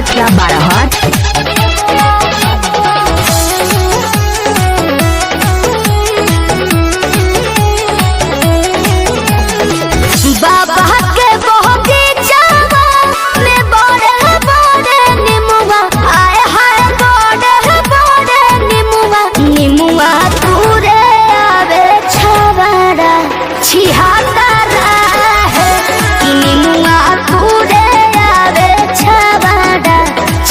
गोरखिया बाराहाट। बाबा के बगीचावा में बड़े बड़े निमुआ आए हाय बड़े बड़े निमुआ निमुआ तूरे आवे छवाड़ा छिहाता है कि निमुआ तूरे आवे छवाड़ा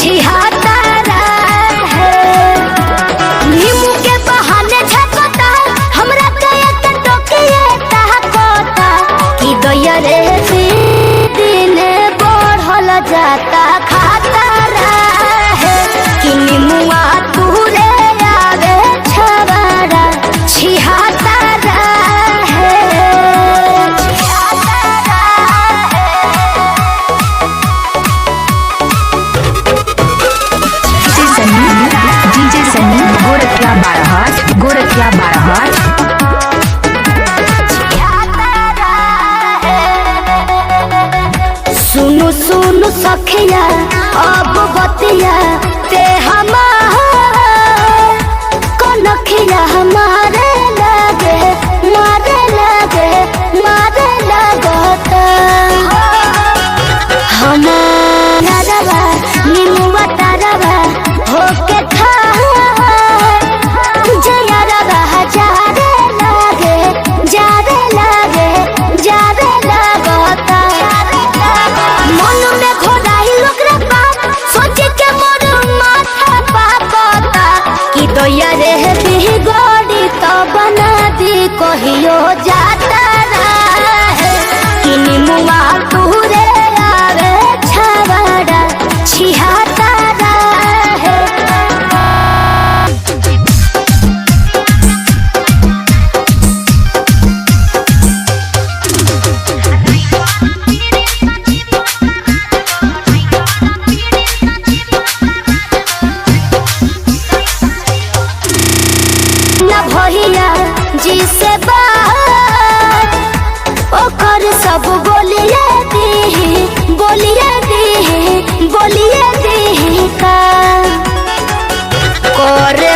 छिहाता है। निमू के बहाने झकता हमरा कया के टोकिए ताकता कि दया रे दिन बढ़ल जाता खाता है कि निमुआ तूरे आवे छवाड़ा छिहाता है। डीजे सनी गोरखिया बाराहाट, गोरखिया बाराहाट। सुनु सुनु सखिया अब बतिया ते हमार कनखिया हमारे लगे मारे लगता हमारा निमुआ तारवा होके था जयरवा जारे लगता मन में घोड़ाई लोग रे बाप सोचे के मोर माथा पापता कि दया रे बिगड़ी तो बना दी कहियो जाता है कि निमुआ तूरे आवे छवाड़ा छिहाता है। ना भैया जी से बात ओकर सब बोलिए दी का करे